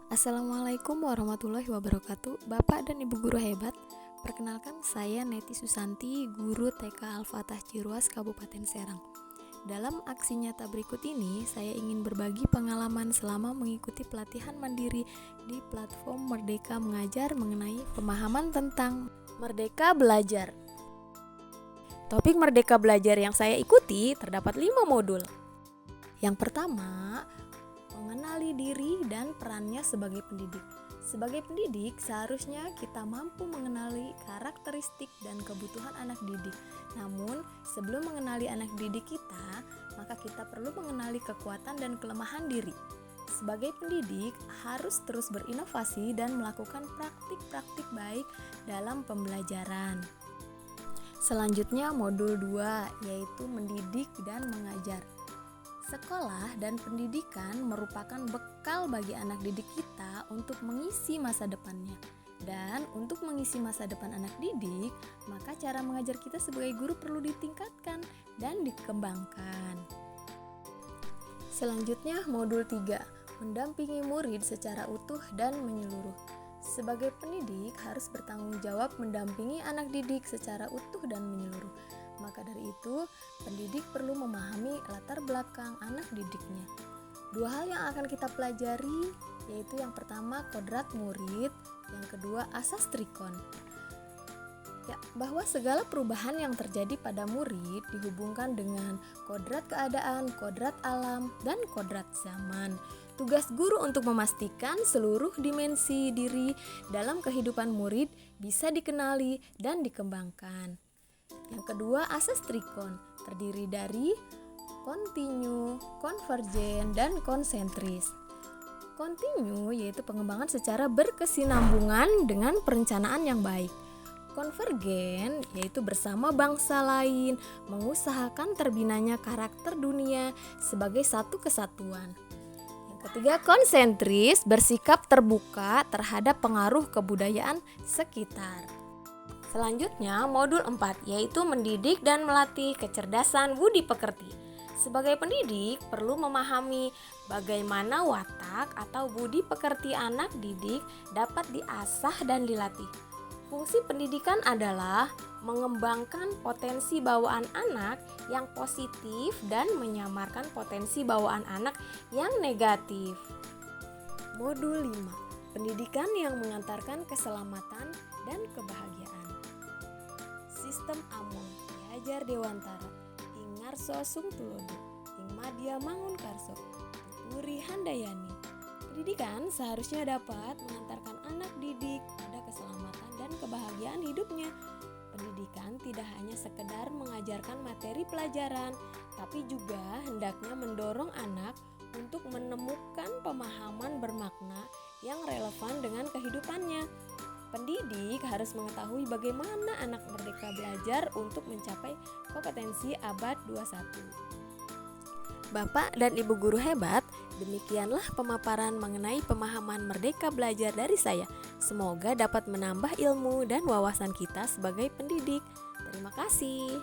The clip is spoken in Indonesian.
Assalamualaikum warahmatullahi wabarakatuh. Bapak dan Ibu guru hebat, perkenalkan saya Neti Susanti, guru TK Al-Fatah Ciruas, Kabupaten Serang. Dalam aksi nyata berikut ini, saya ingin berbagi pengalaman selama mengikuti pelatihan mandiri di platform Merdeka Mengajar mengenai pemahaman tentang Merdeka Belajar. Topik Merdeka Belajar yang saya ikuti terdapat 5 modul. Yang pertama, mengenali diri dan perannya sebagai pendidik. Sebagai pendidik, seharusnya kita mampu mengenali karakteristik dan kebutuhan anak didik. Namun, sebelum mengenali anak didik kita, maka kita perlu mengenali kekuatan dan kelemahan diri. Sebagai pendidik, harus terus berinovasi dan melakukan praktik-praktik baik dalam pembelajaran. Selanjutnya, modul 2, yaitu mendidik dan mengajar. Sekolah dan pendidikan merupakan bekal bagi anak didik kita untuk mengisi masa depannya. Dan untuk mengisi masa depan anak didik, maka cara mengajar kita sebagai guru perlu ditingkatkan dan dikembangkan. Selanjutnya, modul 3, mendampingi murid secara utuh dan menyeluruh. Sebagai pendidik harus bertanggung jawab mendampingi anak didik secara utuh dan menyeluruh. Maka dari itu, pendidik perlu memahami latar belakang anak didiknya. 2 hal yang akan kita pelajari, yaitu yang pertama kodrat murid, yang kedua asas trikon. Bahwa segala perubahan yang terjadi pada murid dihubungkan dengan kodrat keadaan, kodrat alam, dan kodrat zaman. Tugas guru untuk memastikan seluruh dimensi diri dalam kehidupan murid bisa dikenali dan dikembangkan. Yang kedua, asas trikon terdiri dari kontinu, konvergen, dan konsentris. Kontinu yaitu pengembangan secara berkesinambungan dengan perencanaan yang baik. Konvergen yaitu bersama bangsa lain mengusahakan terbinanya karakter dunia sebagai satu kesatuan. Yang ketiga, konsentris bersikap terbuka terhadap pengaruh kebudayaan sekitar. Selanjutnya, modul 4, yaitu mendidik dan melatih kecerdasan budi pekerti. Sebagai pendidik, perlu memahami bagaimana watak atau budi pekerti anak didik dapat diasah dan dilatih. Fungsi pendidikan adalah mengembangkan potensi bawaan anak yang positif dan menyamarkan potensi bawaan anak yang negatif. Modul 5, pendidikan yang mengantarkan keselamatan dan kebahagiaan. Sistem Amon, Ki Hajar Dewantara, Ing Ngarso Sungtulodo, Ing Madya Mangunkarso, Tuturi Handayani. Pendidikan seharusnya dapat mengantarkan anak didik pada keselamatan dan kebahagiaan hidupnya. Pendidikan tidak hanya sekedar mengajarkan materi pelajaran, tapi juga hendaknya mendorong anak untuk menemukan pemahaman bermakna yang relevan dengan kehidupannya. Pendidik harus mengetahui bagaimana anak merdeka belajar untuk mencapai kompetensi abad 21. Bapak dan Ibu guru hebat, demikianlah pemaparan mengenai pemahaman merdeka belajar dari saya. Semoga dapat menambah ilmu dan wawasan kita sebagai pendidik. Terima kasih.